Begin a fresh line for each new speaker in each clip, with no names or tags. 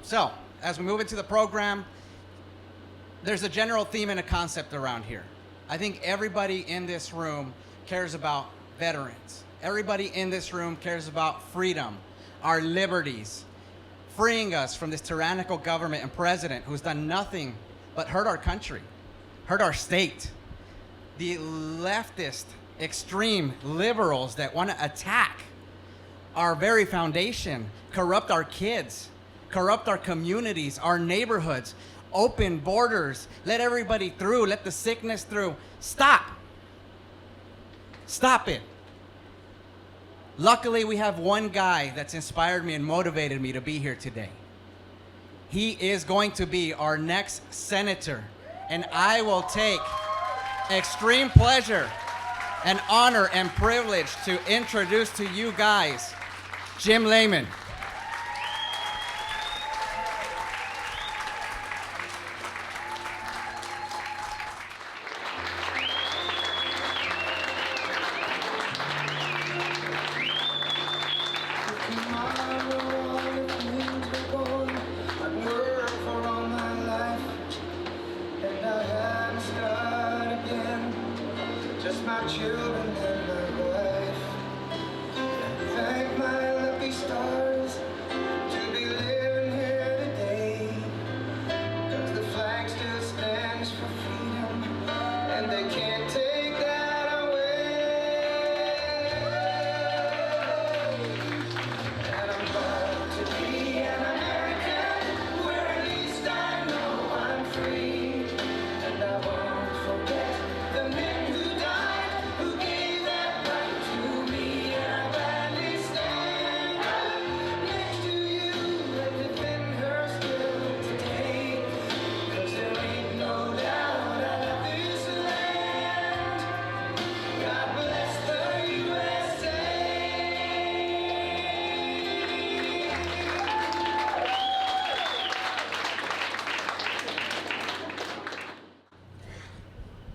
So, as we move into the program, there's a general theme and a concept around here. I think everybody in this room cares about veterans. Everybody in this room cares about freedom, our liberties, freeing us from this tyrannical government and president who's done nothing but hurt our country, hurt our state. The leftist, extreme liberals that want to attack our very foundation, corrupt our kids, corrupt our communities, our neighborhoods, open borders, let everybody through, let the sickness through. Stop. Stop it. Luckily, we have one guy that's inspired me and motivated me to be here today. He is going to be our next senator, and I will take extreme pleasure and honor and privilege to introduce to you guys Jim Lamon.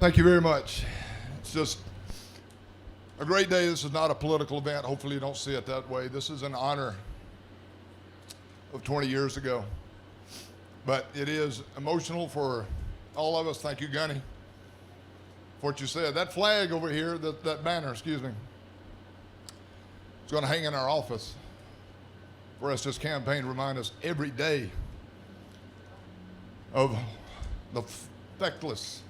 Thank you very much. It's just a great day. This is not a political event. Hopefully you don't see it that way. This is an honor of 20 years ago. But it is emotional for all of us. Thank you, Gunny, for what you said. That flag over here, that banner, excuse me, it's going to hang in our office for us, this campaign, to remind us every day of the feckless,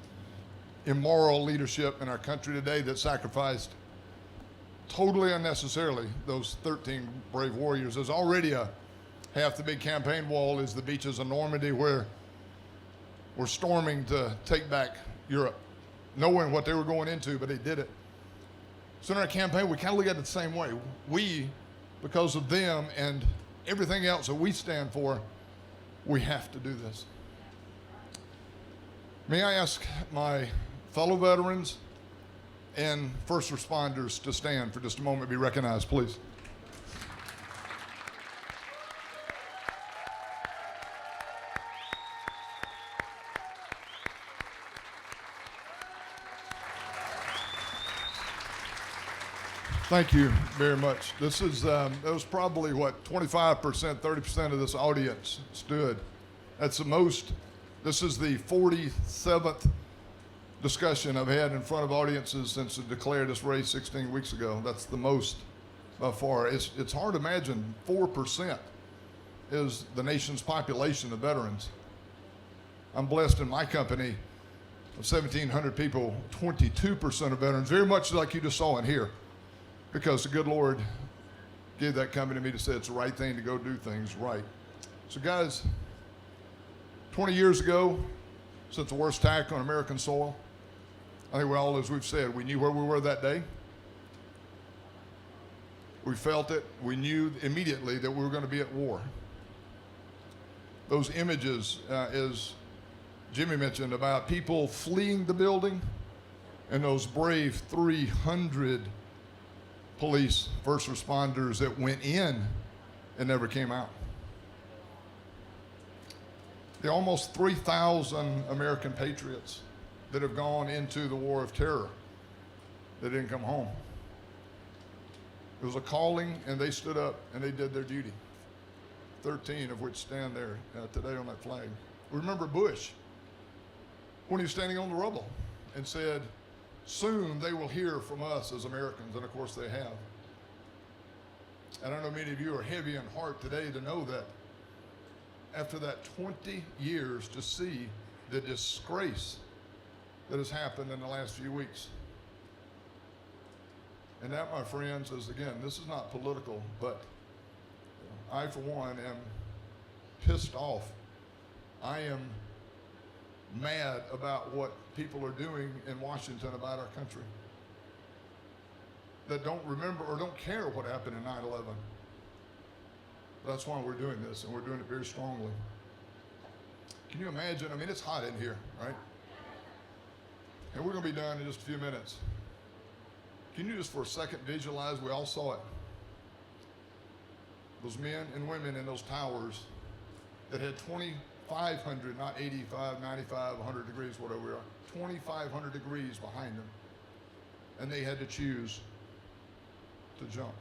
immoral leadership in our country today that sacrificed totally unnecessarily those 13 brave warriors. There's already half the big campaign wall is the beaches of Normandy, where we're storming to take back Europe, knowing what they were going into, but they did it. So in our campaign, we kind of look at it the same way. We, because of them and everything else that we stand for, we have to do this. May I ask my fellow veterans and first responders to stand for just a moment, be recognized, please. Thank you very much. This is, that was probably what, 25%, 30% of this audience stood. That's the most. This is the 47th discussion I've had in front of audiences since I declared this race 16 weeks ago. That's the most by far. It's hard to imagine 4% is the nation's population of veterans. I'm blessed in my company of 1,700 people, 22% of veterans, very much like you just saw in here, because the good Lord gave that company to me to say it's the right thing to go do things right. So guys, 20 years ago, since the worst attack on American soil, I think all, as we've said, we knew where we were that day. We felt it. We knew immediately that we were going to be at war. Those images, as Jimmy mentioned, about people fleeing the building, and those brave 300 police first responders that went in and never came out. The almost 3,000 American patriots that have gone into the war of terror that didn't come home. It was a calling, and they stood up and they did their duty. 13 of which stand there today on that flag. Remember Bush when he was standing on the rubble and said, soon they will hear from us as Americans, and of course they have. And I know many of you are heavy in heart today to know that after that 20 years, to see the disgrace that has happened in the last few weeks. And that, my friends, is, again, this is not political, but I, for one, am pissed off. I am mad about what people are doing in Washington about our country, that don't remember or don't care what happened in 9/11. That's why we're doing this, and we're doing it very strongly. Can you imagine? I mean, it's hot in here, right? And we're going to be done in just a few minutes. Can you just for a second visualize? We all saw it. Those men and women in those towers that had 2,500, not 85, 95, 100 degrees, whatever we are, 2,500 degrees behind them. And they had to choose to jump.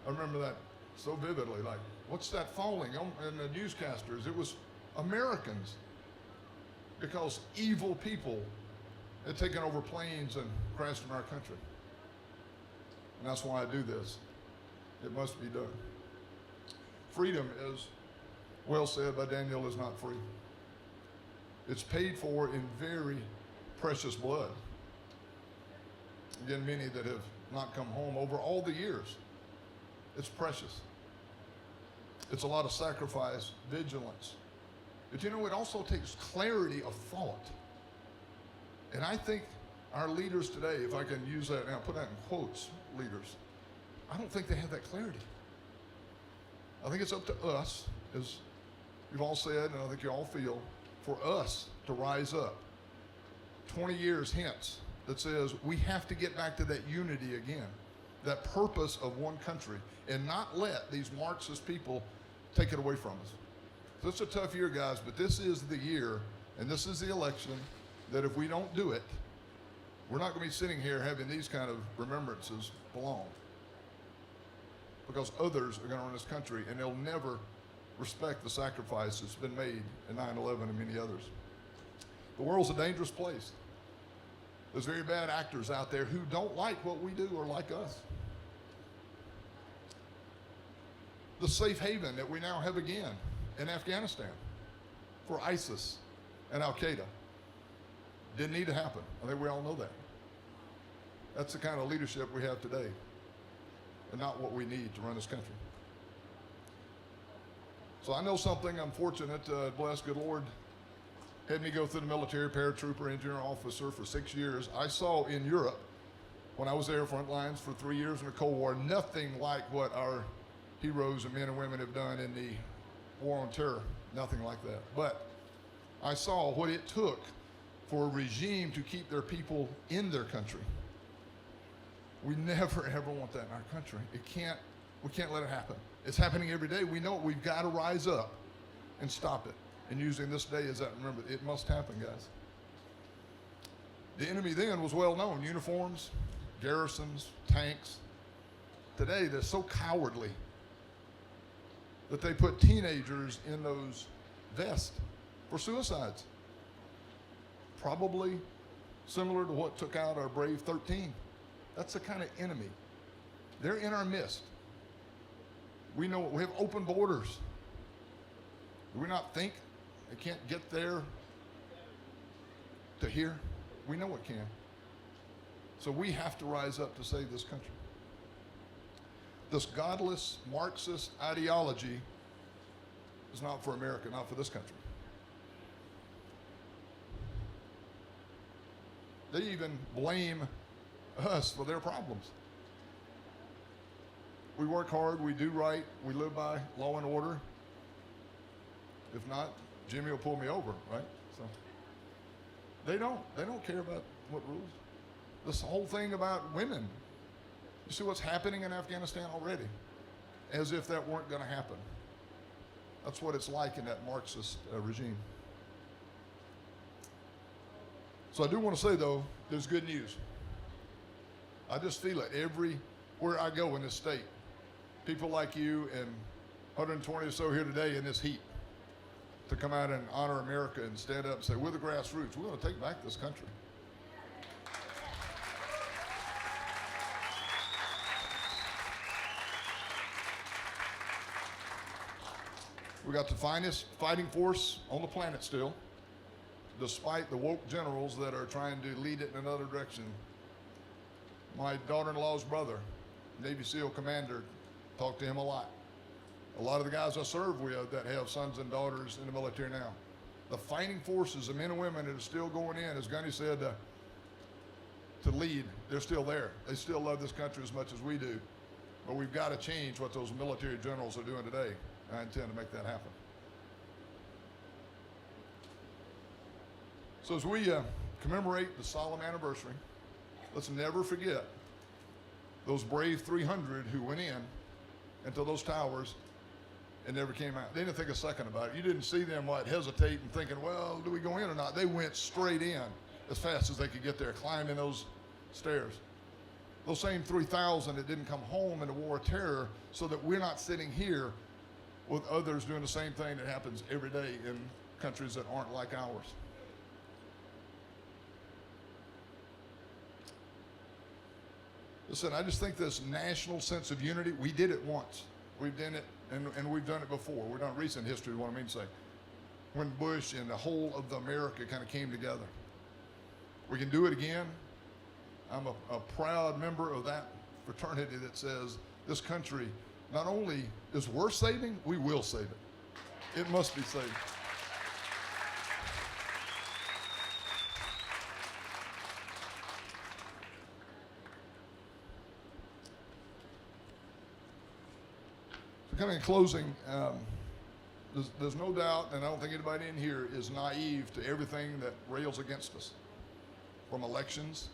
I remember that so vividly, like, what's that falling? And the newscasters, it was Americans, because evil people had taken over planes and crashed in our country. And that's why I do this. It must be done. Freedom, as well said by Daniel, is not free. It's paid for in very precious blood. Again, many that have not come home over all the years. It's precious. It's a lot of sacrifice, vigilance. But you know, it also takes clarity of thought. And I think our leaders today, if I can use that now, put that in quotes, leaders, I don't think they have that clarity. I think it's up to us, as you've all said, and I think you all feel, for us to rise up 20 years hence that says we have to get back to that unity again, that purpose of one country, and not let these Marxist people take it away from us. So it's a tough year, guys, but this is the year, and this is the election, that if we don't do it, we're not going to be sitting here having these kind of remembrances belong. Because others are going to run this country, and they'll never respect the sacrifice that's been made in 9/11 and many others. The world's a dangerous place. There's very bad actors out there who don't like what we do or like us. The safe haven that we now have again in Afghanistan for ISIS and Al-Qaeda didn't need to happen. I think we all know that. That's the kind of leadership we have today, and not what we need to run this country. So I know something. I'm fortunate, blessed, good Lord, had me go through the military, paratrooper, engineer officer for 6 years. I saw in Europe, when I was there, front lines for 3 years in the Cold War, nothing like what our heroes and men and women have done in the war on terror. Nothing like that. But I saw what it took for a regime to keep their people in their country. We never, ever want that in our country. We can't let it happen. It's happening every day. We know it. We've got to rise up and stop it. And using this day as that, remember, it must happen, guys. The enemy then was well known. Uniforms, garrisons, tanks. Today, they're so cowardly that they put teenagers in those vests for suicides. Probably similar to what took out our brave 13. That's the kind of enemy. They're in our midst. We know we have open borders. Do we not think it can't get there to here? We know it can. So we have to rise up to save this country. This godless Marxist ideology is not for America, not for this country. They even blame us for their problems. We work hard, we do right, we live by law and order. If not, Jimmy will pull me over, right? So they don't care about what rules. This whole thing about women. You see what's happening in Afghanistan already? As if that weren't going to happen. That's what it's like in that Marxist regime. So I do want to say, though, there's good news. I just feel it everywhere I go in this state. People like you and 120 or so here today in this heat to come out and honor America and stand up and say, we're the grassroots. We're going to take back this country. We got the finest fighting force on the planet still, despite the woke generals that are trying to lead it in another direction. My daughter-in-law's brother, Navy SEAL commander, talked to him a lot. A lot of the guys I serve with that have sons and daughters in the military now. The fighting forces, the men and women that are still going in, as Gunny said, to lead, they're still there. They still love this country as much as we do. But we've got to change what those military generals are doing today. I intend to make that happen. So as we commemorate the solemn anniversary, let's never forget those brave 300 who went in into those towers and never came out. They didn't think a second about it. You didn't see them hesitate and thinking, well, do we go in or not? They went straight in as fast as they could get there, climbing those stairs. Those same 3,000 that didn't come home in the war of terror, so that we're not sitting here with others doing the same thing that happens every day in countries that aren't like ours. Listen, I just think this national sense of unity, we did it once. We've done it, and we've done it before. We're not recent history, what I mean to say. When Bush and the whole of America kind of came together. We can do it again. I'm a proud member of that fraternity that says this country not only is worth saving, we will save it. It must be saved. So kind of in closing, there's no doubt, and I don't think anybody in here is naive to everything that rails against us, from elections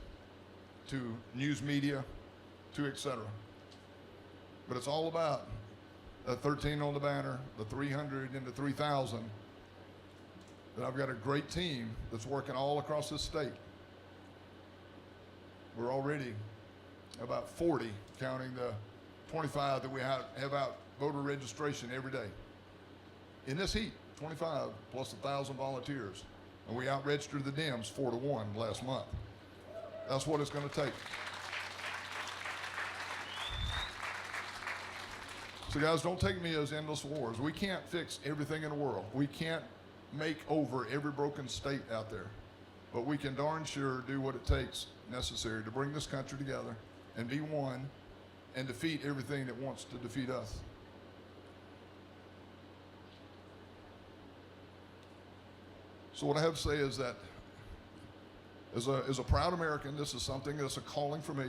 to news media to et cetera. But it's all about that 13 on the banner, the 300 and the 3,000, that I've got a great team that's working all across this state. We're already about 40, counting the 25 that we have out voter registration every day. In this heat, 25 plus 1,000 volunteers. And we out-registered the Dems 4-1 last month. That's what it's going to take. So guys, don't take me as endless wars. We can't fix everything in the world. We can't make over every broken state out there. But we can darn sure do what it takes necessary to bring this country together and be one and defeat everything that wants to defeat us. So what I have to say is that as a proud American, this is something that's a calling for me.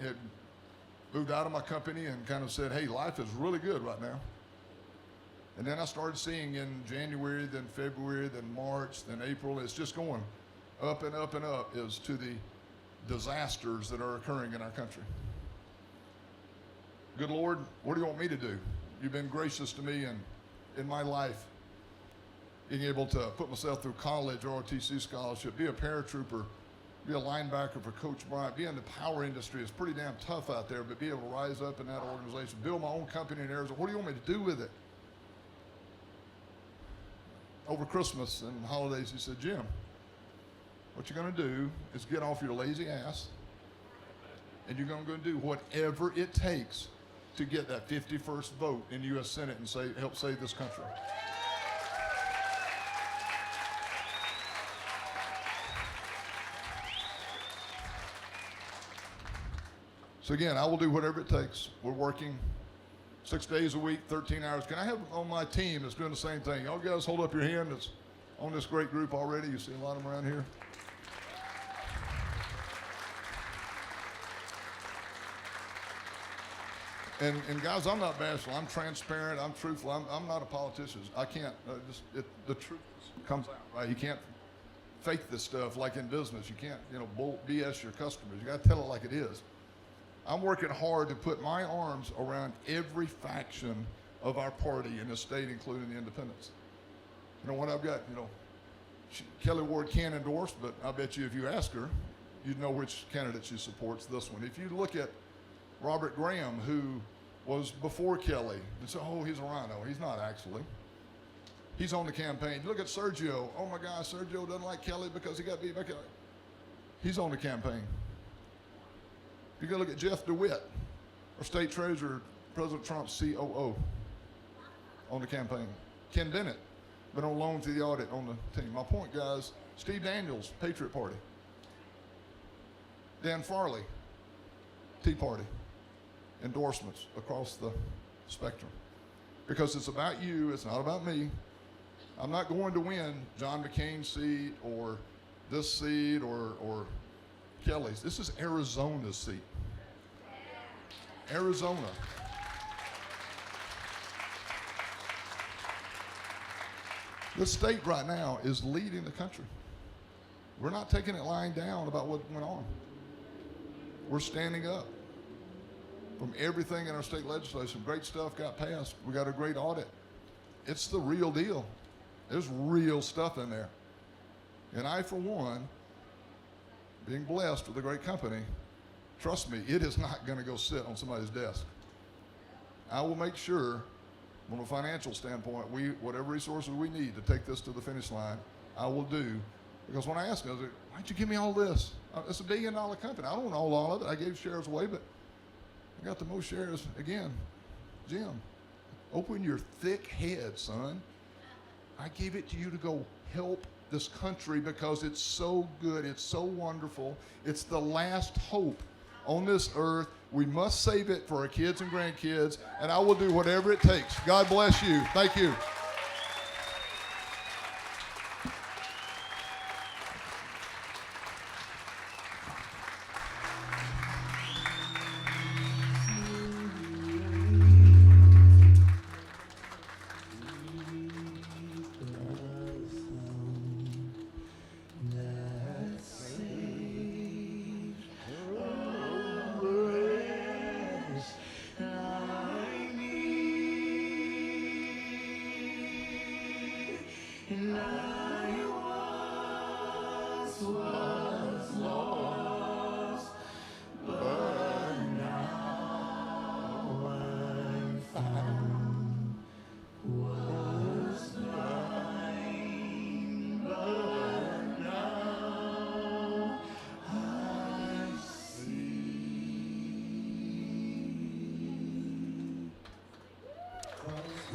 Had moved out of my company and kind of said, hey, life is really good right now. And then I started seeing in January, then February, then March, then April, it's just going up and up and up as to the disasters that are occurring in our country. Good Lord, what do you want me to do? You've been gracious to me in my life, being able to put myself through college, ROTC scholarship, be a paratrooper, be a linebacker for Coach Bryant, be in the power industry. It's pretty damn tough out there, but be able to rise up in that organization, build my own company in Arizona. What do you want me to do with it? Over Christmas and holidays, he said, Jim, what you're going to do is get off your lazy ass, and you're going to go do whatever it takes to get that 51st vote in the U.S. Senate and help save this country. So again, I will do whatever it takes. We're working 6 days a week, 13 hours. Can I have on my team that's doing the same thing? Y'all guys hold up your hand that's on this great group already. You see a lot of them around here. And guys, I'm not bashful. I'm transparent. I'm truthful. I'm not a politician. I can't. The truth comes out, right? You can't fake this stuff like in business. You can't, BS your customers. You got to tell it like it is. I'm working hard to put my arms around every faction of our party in the state, including the independents. You know what I've got? Kelly Ward can't endorse, but I bet you if you ask her, you'd know which candidate she supports. This one. If you look at Robert Graham, who was before Kelly. And so, oh, he's a rhino. He's not actually. He's on the campaign. Look at Sergio. Oh my gosh, Sergio doesn't like Kelly because he got beat by Kelly. He's on the campaign. You go look at Jeff DeWitt, our state treasurer, President Trump's COO, on the campaign. Ken Bennett, been on loan through the audit on the team. My point, guys, Steve Daniels, Patriot Party. Dan Farley, Tea Party. Endorsements across the spectrum. Because it's about you, it's not about me. I'm not going to win John McCain's seat or this seat or Kelly's. This is Arizona's seat. Arizona. This state right now is leading the country. We're not taking it lying down about what went on. We're standing up. From everything in our state legislation, great stuff got passed. We got a great audit. It's the real deal. There's real stuff in there. And I, for one, being blessed with a great company, trust me, it is not going to go sit on somebody's desk. I will make sure, from a financial standpoint, whatever resources we need to take this to the finish line, I will do. Because when I asked them, I was like, why'd you give me all this? It's $1 billion company. I don't own all of it. I gave shares away, but I got the most shares again. Jim, open your thick head, son. I gave it to you to go help this country because it's so good. It's so wonderful. It's the last hope on this earth. We must save it for our kids and grandkids, and I will do whatever it takes. God bless you. Thank you.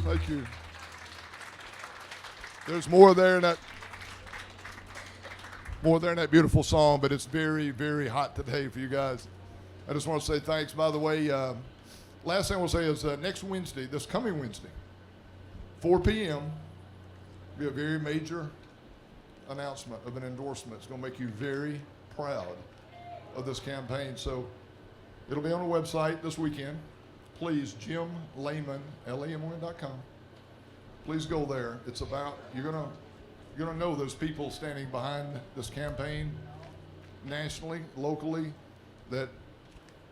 Thank you. There's more there in that beautiful song, but it's very, very hot today for you guys. I just want to say thanks. By the way, last thing I will say is next Wednesday, this coming Wednesday, 4 p.m., be a very major announcement of an endorsement. It's going to make you very proud of this campaign. So it'll be on the website this weekend. Please, Jim Lamon, LAMON.com. Please go there. It's about, you're gonna know those people standing behind this campaign nationally, locally, that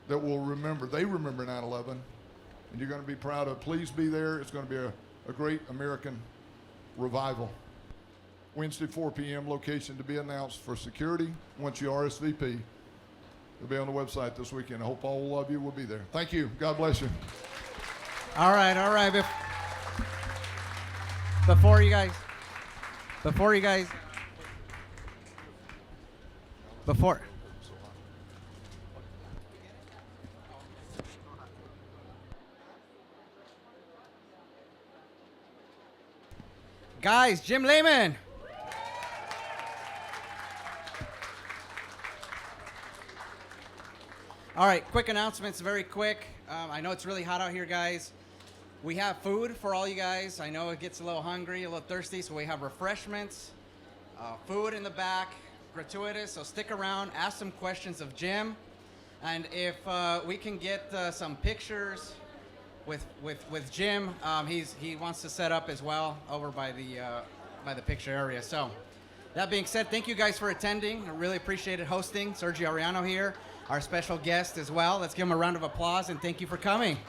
will remember. They remember 9/11, and you're going to be proud of. Please be there. It's going to be a great American revival. Wednesday, 4 p.m. Location to be announced for security. Once you RSVP, it'll be on the website this weekend. I hope all of you will be there. Thank you. God bless you.
All right. Before you guys, Jim Lamon. All right, quick announcements, very quick. I know it's really hot out here, guys. We have food for all you guys. I know it gets a little hungry, a little thirsty, so we have refreshments, food in the back, gratuitous, so stick around, ask some questions of Jim. And if we can get some pictures with Jim, he wants to set up as well over by the picture area. So that being said, thank you guys for attending. I really appreciated hosting. Sergio Ariano here, our special guest as well. Let's give him a round of applause and thank you for coming.